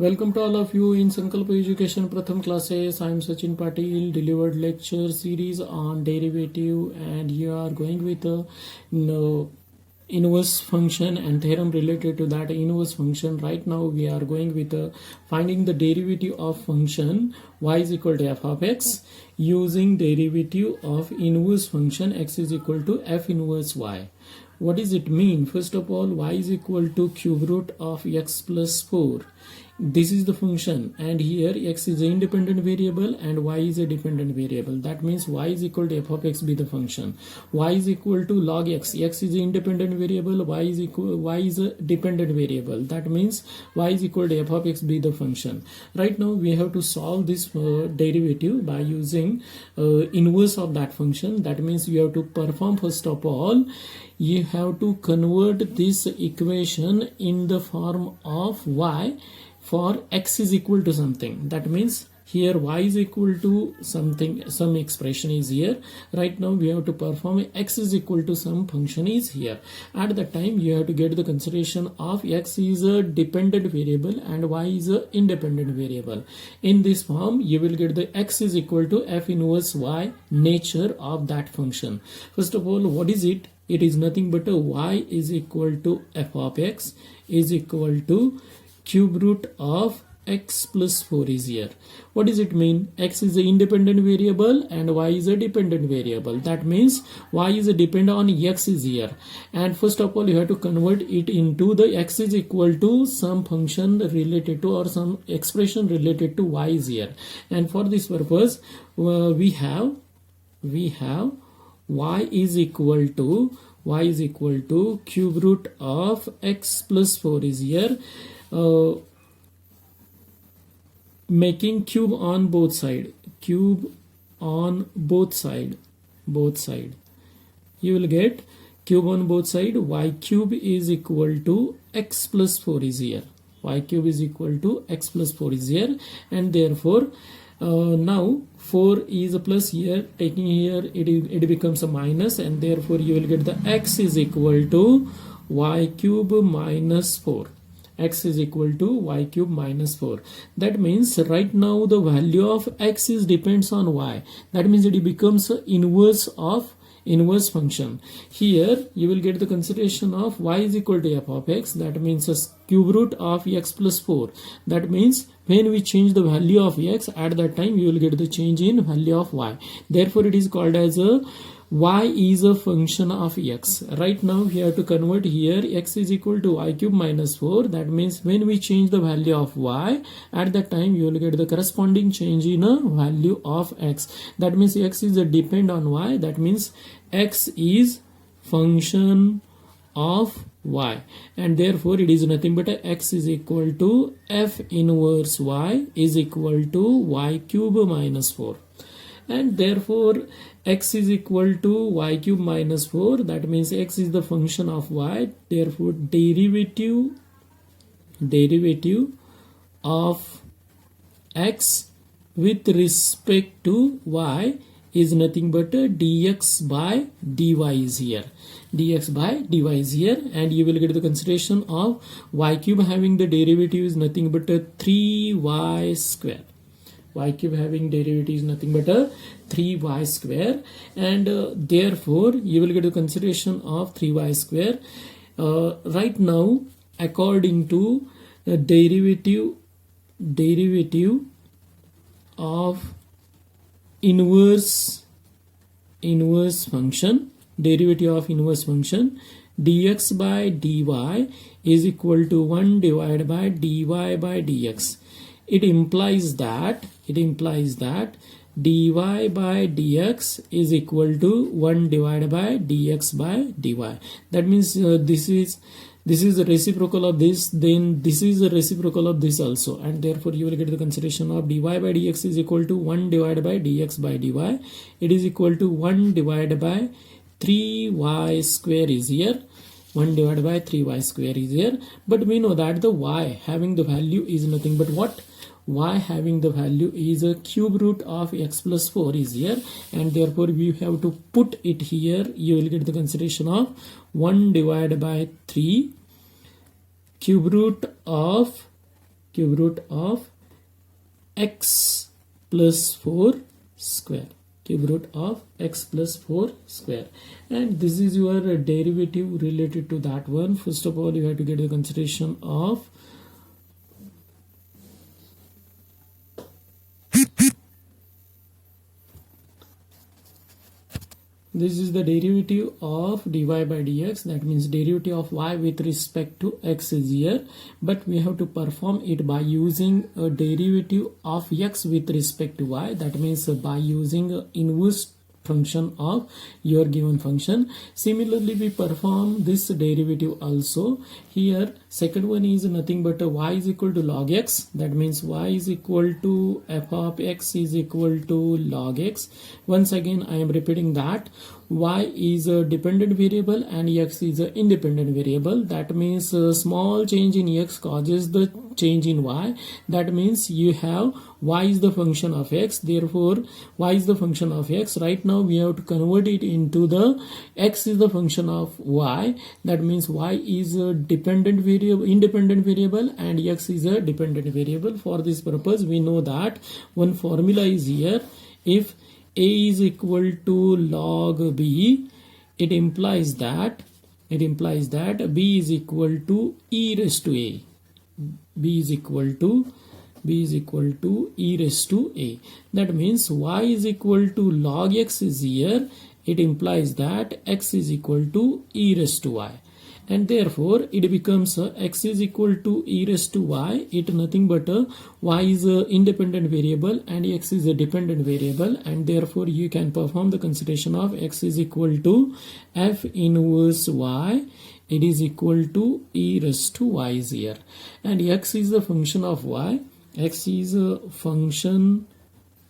Welcome to all of you in Sankalpa Education Pratham classes. I am Sachin Patil, delivered lecture series on derivative, and you are going with a inverse function and theorem related to that inverse function. Right now we are going with finding the derivative of function y is equal to f of x using derivative of inverse function x is equal to f inverse y. What does it mean? First of all, y is equal to cube root of x plus 4. This is the function, and here x is an independent variable and y is a dependent variable. That means y is equal to f of x be the function. Y is equal to log x. X is an independent variable, y is a dependent variable. That means y is equal to f of x be the function. Right now we have to solve this derivative by using inverse of that function. That means you have to perform, first of all, you have to convert this equation in the form of y for x is equal to something. That means here y is equal to something, some expression is here. Right now we have to perform x is equal to some function is here. At that time you have to get the consideration of x is a dependent variable and y is a independent variable. In this form you will get the x is equal to f inverse y nature of that function. First of all, what is it? It is nothing but a y is equal to f of x is equal to cube root of x plus 4 is here. What does it mean? X is an independent variable and y is a dependent variable. That means y is a dependent on x is here. And first of all, you have to convert it into the x is equal to some function related to or some expression related to y is here. And for this purpose, we have y is equal to cube root of x plus 4 is here. Making cube on both side, you will get cube on both side. Y cube is equal to x plus 4 is here. Y cube is equal to x plus 4 is here, and therefore now 4 is a plus here, taking here it becomes a minus, and therefore you will get the x is equal to y cube minus 4. X is equal to y cube minus 4. That means right now the value of x is depends on y. That means it becomes inverse of inverse function. Here you will get the consideration of y is equal to f of x. That means a cube root of x plus 4. That means when we change the value of x, at that time you will get the change in value of y. Therefore it is called as a y is a function of x. Right now we have to convert here x is equal to y cube minus 4. That means when we change the value of y, at that time you will get the corresponding change in a value of x. That means x is a depend on y. That means x is function of y, and therefore it is nothing but a x is equal to f inverse y is equal to y cube minus 4. And therefore x is equal to y cube minus 4. That means x is the function of y. Therefore derivative of x with respect to y is nothing but a dx by dy is here. Dx by dy is here, and you will get the consideration of y cube having the derivative is nothing but a 3y square. Y cube having derivative is nothing but a 3y square, and therefore you will get the consideration of 3y square. Right now, according to the derivative of inverse function, dx by dy is equal to 1 divided by dy by dx. It implies that dy by dx is equal to 1 divided by dx by dy. That means this is the reciprocal of this, then this is the reciprocal of this also, and therefore you will get the consideration of dy by dx is equal to 1 divided by dx by dy. It is equal to 1 divided by 3y square is here. 1 divided by 3y square is here. But we know that the y having the value is nothing but what? Y having the value is a cube root of x plus 4 is here, and therefore we have to put it here. You will get the consideration of 1 divided by 3 cube root of cube root of x plus 4 square, cube root of x plus 4 square. And this is your derivative related to that one. First of all, you have to get the consideration of this is the derivative of dy by dx, that means derivative of y with respect to x is here, but we have to perform it by using a derivative of x with respect to y, that means by using a inverse function of your given function. Similarly, we perform this derivative also. Here second one is nothing but y is equal to log x, that means y is equal to f of x is equal to log x. Once again I am repeating that y is a dependent variable and x is an independent variable. That means a small change in x causes the change in y. That means you have y is the function of x, therefore y is the function of x. Right now we have to convert it into the x is the function of y. That means y is a dependent variable, independent variable, and x is a dependent variable. For this purpose we know that one formula is here. If a is equal to log b, it implies that b is equal to e raised to a. b is equal to e raised to a. That means y is equal to log x is here. It implies that x is equal to e raised to y. And therefore it becomes x is equal to e raised to y. It nothing but y is a independent variable and x is a dependent variable, and therefore you can perform the consideration of x is equal to f inverse y. It is equal to e raised to y is here, and x is the function of y. X is a function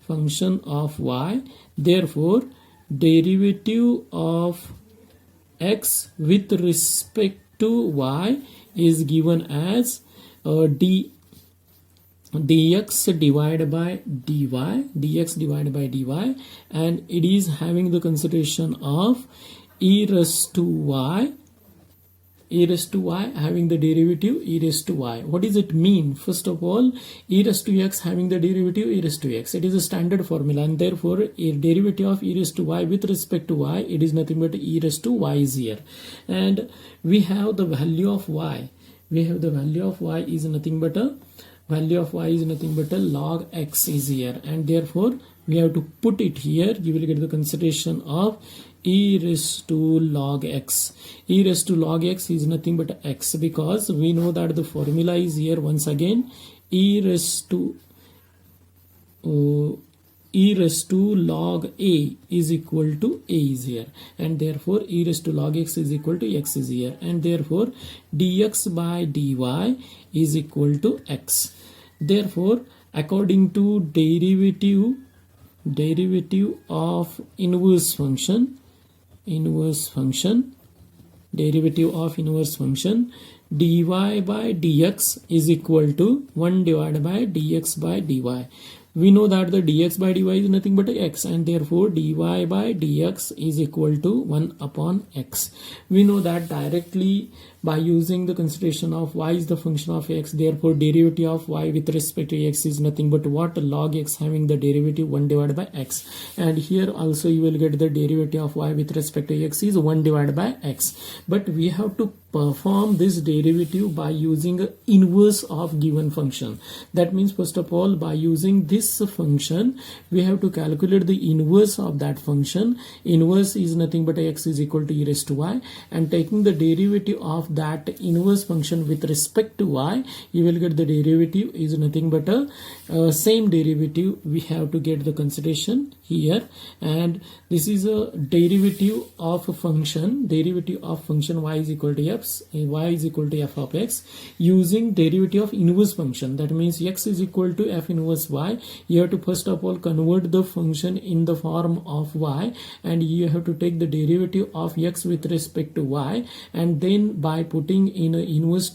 of y. Therefore derivative of x with respect to y is given as dx divided by dy, and it is having the consideration of e raised to y, having the derivative e raised to y. What does it mean? First of all, e raised to x having the derivative e raised to x. It is a standard formula, and therefore a derivative of e raised to y with respect to y, it is nothing but e raised to y is here. And we have the value of y. Is nothing but a log x is here, and therefore we have to put it here. You will get the consideration of e raised to log x. E raised to log x is nothing but x, because we know that the formula is here. Once again, e raised to log a is equal to a is here, and therefore e raised to log x is equal to x is here, and therefore dx by dy is equal to x. Therefore according to derivative of inverse function, dy by dx is equal to 1 divided by dx by dy. We know that the dx by dy is nothing but x, and therefore dy by dx is equal to 1 upon x. We know that directly by using the consideration of y is the function of x, therefore derivative of y with respect to x is nothing but what? Log x having the derivative 1 divided by x. And here also you will get the derivative of y with respect to x is 1 divided by x. But we have to perform this derivative by using a inverse of given function. That means first of all, by using this function we have to calculate the inverse of that function. Inverse is nothing but x is equal to e raised to y, and taking the derivative of that inverse function with respect to y, you will get the derivative is nothing but a same derivative. We have to get the consideration here, and this is a derivative of a function, y is equal to f of x using derivative of inverse function. That means x is equal to f inverse y. You have to first of all convert the function in the form of y, and you have to take the derivative of x with respect to y, and then by putting in an inverse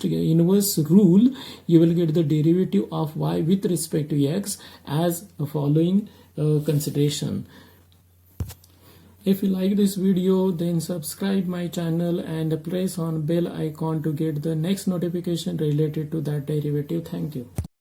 rule, you will get the derivative of y with respect to x as the following consideration. If you like this video, then subscribe my channel and press on bell icon to get the next notification related to that derivative. Thank you.